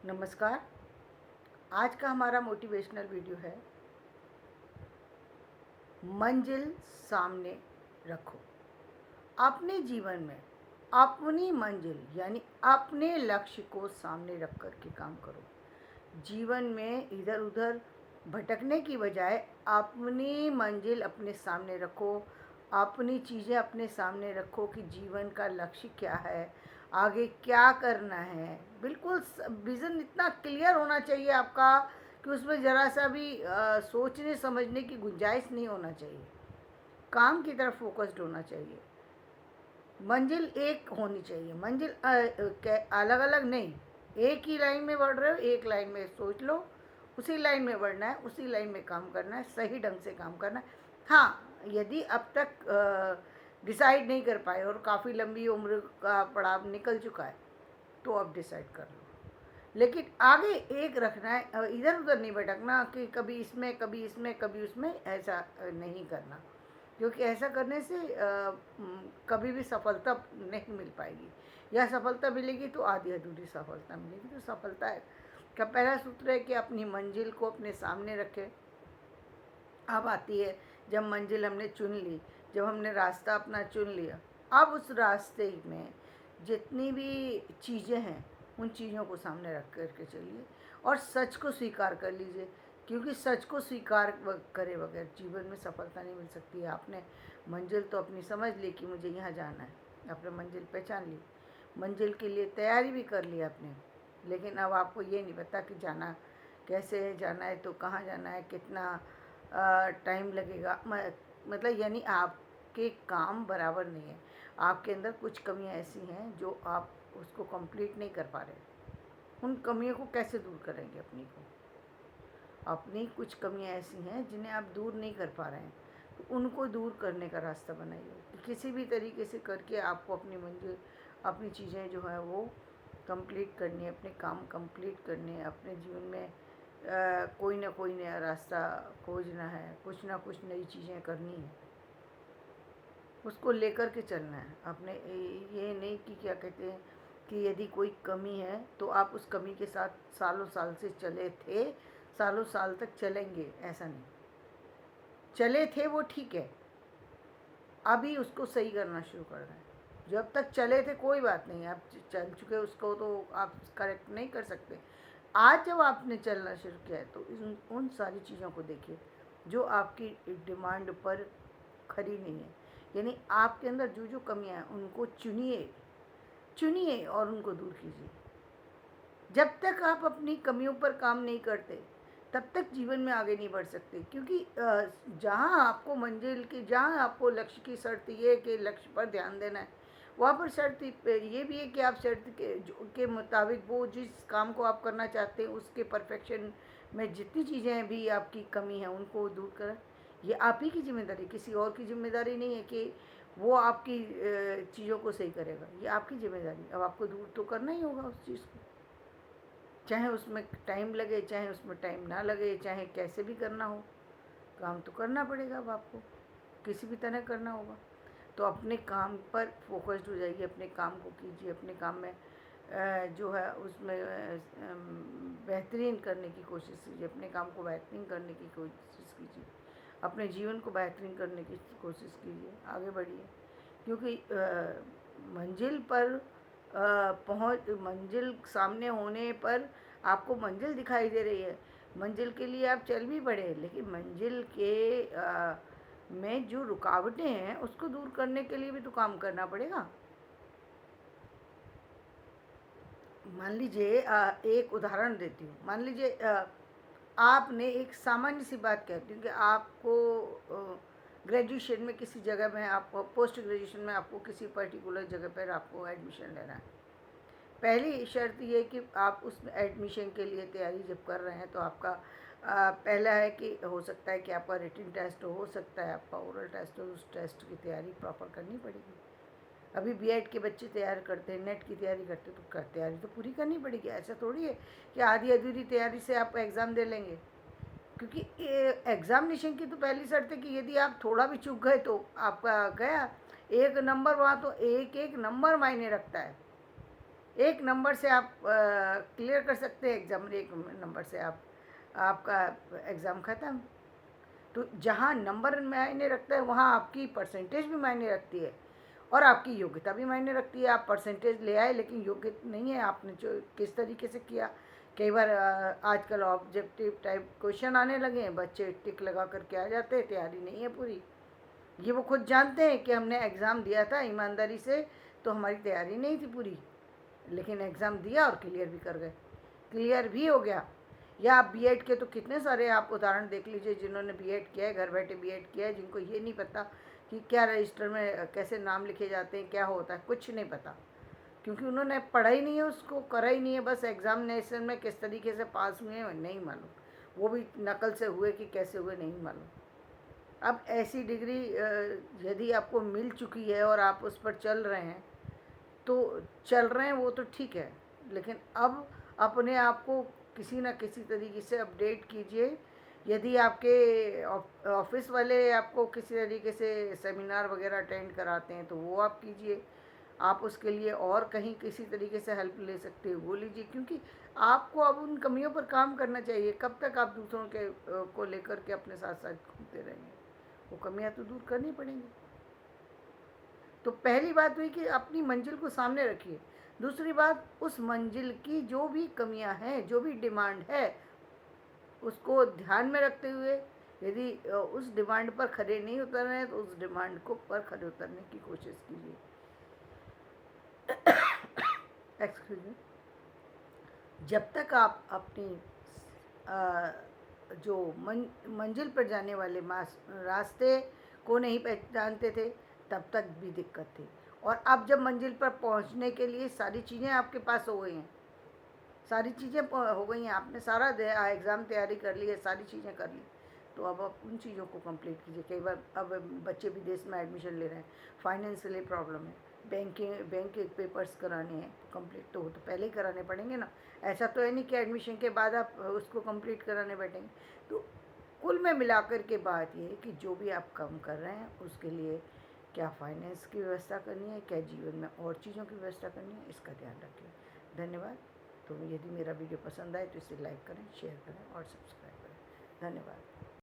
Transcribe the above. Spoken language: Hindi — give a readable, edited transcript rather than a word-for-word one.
नमस्कार। आज का हमारा मोटिवेशनल वीडियो है, मंजिल सामने रखो। अपने जीवन में अपनी मंजिल यानी अपने लक्ष्य को सामने रख कर के काम करो। जीवन में इधर उधर भटकने की बजाय अपनी मंजिल अपने सामने रखो, अपनी चीज़ें अपने सामने रखो कि जीवन का लक्ष्य क्या है, आगे क्या करना है। बिल्कुल विज़न इतना क्लियर होना चाहिए आपका कि उसमें ज़रा सा भी सोचने समझने की गुंजाइश नहीं होना चाहिए। काम की तरफ फोकस्ड होना चाहिए। मंजिल एक होनी चाहिए। मंजिल अलग अलग नहीं, एक ही लाइन में बढ़ रहे हो, एक लाइन में सोच लो, उसी लाइन में बढ़ना है, उसी लाइन में काम करना है, सही ढंग से काम करना है। हाँ, यदि अब तक डिसाइड नहीं कर पाए और काफ़ी लंबी उम्र का पड़ाव निकल चुका है तो अब डिसाइड कर लो। लेकिन आगे एक रखना है, इधर उधर नहीं भटकना कि कभी इसमें कभी इसमें कभी उसमें, ऐसा नहीं करना। क्योंकि ऐसा करने से कभी भी सफलता नहीं मिल पाएगी, या सफलता मिलेगी तो आधी अधूरी सफलता मिलेगी। तो सफलता का पहला सूत्र है कि अपनी मंजिल को अपने सामने रखें। अब आती है जब मंजिल हमने चुन ली, जब हमने रास्ता अपना चुन लिया, अब उस रास्ते में जितनी भी चीज़ें हैं उन चीज़ों को सामने रख करके चलिए और सच को स्वीकार कर लीजिए। क्योंकि सच को स्वीकार करे बगैर जीवन में सफलता नहीं मिल सकती है। आपने मंजिल तो अपनी समझ ली कि मुझे यहाँ जाना है, आपने मंजिल पहचान ली, मंजिल के लिए तैयारी भी कर ली आपने, लेकिन अब आपको ये नहीं पता कि जाना कैसे है, जाना है तो कहाँ जाना है, कितना टाइम लगेगा। मतलब यानी आपके काम बराबर नहीं है। आपके अंदर कुछ कमियां ऐसी हैं जो आप उसको कंप्लीट नहीं कर पा रहे। उन कमियों को कैसे दूर करेंगे? अपनी कुछ कमियां ऐसी हैं जिन्हें आप दूर नहीं कर पा रहे हैं, तो उनको दूर करने का रास्ता बनाइए। किसी भी तरीके से करके आपको अपनी मंजिल, अपनी चीज़ें जो हैं वो कंप्लीट करनी है, अपने काम कंप्लीट करने हैं, अपने जीवन में कोई ना कोई नया रास्ता खोजना है, कुछ ना कुछ नई चीज़ें करनी है, उसको लेकर के चलना है। अपने ये नहीं कि क्या कहते हैं कि यदि कोई कमी है तो आप उस कमी के साथ सालों साल से चले थे, सालों साल तक चलेंगे, ऐसा नहीं। चले थे वो ठीक है, अभी उसको सही करना शुरू करना है। जब तक चले थे कोई बात नहीं, आप चल चुके उसको तो आप करेक्ट नहीं कर सकते। आज जब आपने चलना शुरू किया है तो उन सारी चीज़ों को देखिए जो आपकी डिमांड पर खरी नहीं है। यानी आपके अंदर जो जो कमियां हैं उनको चुनिए, चुनिए और उनको दूर कीजिए। जब तक आप अपनी कमियों पर काम नहीं करते तब तक जीवन में आगे नहीं बढ़ सकते। क्योंकि जहाँ आपको मंजिल की, जहाँ आपको लक्ष्य की शर्त ये है कि लक्ष्य पर ध्यान देना है, वहाँ पर शर्त ये भी है कि आप शर्त के मुताबिक वो जिस काम को आप करना चाहते हैं उसके परफेक्शन में जितनी चीज़ें भी आपकी कमी है उनको दूर करें। ये आप ही की जिम्मेदारी, किसी और की जिम्मेदारी नहीं है कि वो आपकी चीज़ों को सही करेगा। ये आपकी जिम्मेदारी। अब आपको दूर तो करना ही होगा उस चीज़ को, चाहे उसमें टाइम लगे, चाहे उसमें टाइम ना लगे, चाहे कैसे भी करना हो, काम तो करना पड़ेगा। अब आपको किसी भी तरह करना होगा। तो अपने काम पर फोकस्ड हो जाइए, अपने काम को कीजिए, अपने काम में जो है उसमें बेहतरीन करने की कोशिश कीजिए, अपने काम को बेहतरीन करने की कोशिश कीजिए, अपने जीवन को बेहतरीन करने की कोशिश कीजिए, आगे बढ़िए। क्योंकि मंजिल पर मंजिल सामने होने पर आपको मंजिल दिखाई दे रही है, मंजिल के लिए आप चल भी पड़े, लेकिन मंजिल के में जो रुकावटें हैं उसको दूर करने के लिए भी तो काम करना पड़ेगा। मान लीजिए एक उदाहरण देती हूँ। मान लीजिए आपने एक सामान्य सी बात कहती हूँ कि आपको ग्रेजुएशन में किसी जगह में, आपको पोस्ट ग्रेजुएशन में आपको किसी पर्टिकुलर जगह पर आपको एडमिशन लेना है। पहली शर्त ये कि आप उस एडमिशन के लिए तैयारी जब कर रहे हैं तो आपका पहला है कि हो सकता है कि आपका रिटन टेस्ट हो सकता है आपका ओरल टेस्ट हो, उस टेस्ट की तैयारी प्रॉपर करनी पड़ेगी। अभी बीएड के बच्चे तैयार करते हैं, नेट की तैयारी करते हैं, तो तैयारी तो पूरी करनी पड़ेगी। ऐसा थोड़ी है कि आधी अधूरी तैयारी से आप एग्ज़ाम दे लेंगे। क्योंकि एग्ज़ामिनेशन की तो पहली शर्त है कि यदि आप थोड़ा भी चूक गए तो आपका गया एक नंबर। वहाँ तो एक एक नंबर मायने रखता है, एक नंबर से आप क्लियर कर सकते हैं एग्ज़ाम, एक नंबर से आप आपका एग्ज़ाम ख़त्म। तो जहाँ नंबर मायने रखता है वहाँ आपकी परसेंटेज भी मायने रखती है और आपकी योग्यता भी मायने रखती है। आप परसेंटेज ले आए लेकिन योग्य नहीं है, आपने जो किस तरीके से किया। कई बार आजकल ऑब्जेक्टिव टाइप क्वेश्चन आने लगे हैं, बच्चे टिक लगा करके आ जाते हैं, तैयारी नहीं है पूरी। ये वो खुद जानते हैं कि हमने एग्ज़ाम दिया था ईमानदारी से, तो हमारी तैयारी नहीं थी पूरी, लेकिन एग्ज़ाम दिया और क्लियर भी कर गए, क्लियर भी हो गया। या आप बीएड के तो कितने सारे आप उदाहरण देख लीजिए जिन्होंने बीएड किया है, घर बैठे बीएड किया है, जिनको ये नहीं पता कि क्या रजिस्टर में कैसे नाम लिखे जाते हैं, क्या होता है, कुछ नहीं पता, क्योंकि उन्होंने पढ़ा ही नहीं है, उसको करा ही नहीं है। बस एग्जामिनेशन में किस तरीके से पास हुए हैं नहीं मालूम, वो भी नकल से हुए कि कैसे हुए नहीं मालूम। अब ऐसी डिग्री यदि आपको मिल चुकी है और आप उस पर चल रहे हैं तो चल रहे हैं, वो तो ठीक है, लेकिन अब अपने आप को किसी न किसी तरीके से अपडेट कीजिए। यदि आपके ऑफिस वाले आपको किसी तरीके से सेमिनार वगैरह अटेंड कराते हैं तो वो आप कीजिए। आप उसके लिए और कहीं किसी तरीके से हेल्प ले सकते हो वो लीजिए, क्योंकि आपको अब उन कमियों पर काम करना चाहिए। कब तक आप दूसरों के को लेकर के अपने साथ साथ घूमते रहेंगे, वो कमियां तो दूर करनी पड़ेंगी। तो पहली बात हुई कि अपनी मंजिल को सामने रखिए। दूसरी बात, उस मंजिल की जो भी कमियां हैं, जो भी डिमांड है, उसको ध्यान में रखते हुए यदि उस डिमांड पर खड़े नहीं उतर रहे हैं तो उस डिमांड को पर खड़े उतरने की कोशिश कीजिए। Excuse me. जब तक आप अपनी जो मंजिल पर जाने वाले रास्ते को नहीं पहचानते थे तब तक भी दिक्कत थी, और अब जब मंजिल पर पहुंचने के लिए सारी चीज़ें आपके पास हो गई हैं, सारी चीज़ें हो गई हैं, आपने सारा एग्ज़ाम तैयारी कर ली है, सारी चीज़ें कर ली, तो अब आप उन चीज़ों को कंप्लीट कीजिए। कई बार अब बच्चे विदेश में एडमिशन ले रहे हैं, फाइनेंशियली प्रॉब्लम है, बैंक के पेपर्स कराने हैं कंप्लीट, तो वो तो पहले ही कराने पड़ेंगे ना। ऐसा तो है नहीं कि एडमिशन के बाद आप उसको कंप्लीट कराने बैठेंगे। तो कुल में मिलाकर के बात ये है कि जो भी आप काम कर रहे हैं उसके लिए क्या फाइनेंस की व्यवस्था करनी है, क्या जीवन में और चीज़ों की व्यवस्था करनी है, इसका ध्यान रखिए। धन्यवाद। तो यदि मेरा वीडियो पसंद आए तो इसे लाइक करें, शेयर करें और सब्सक्राइब करें। धन्यवाद।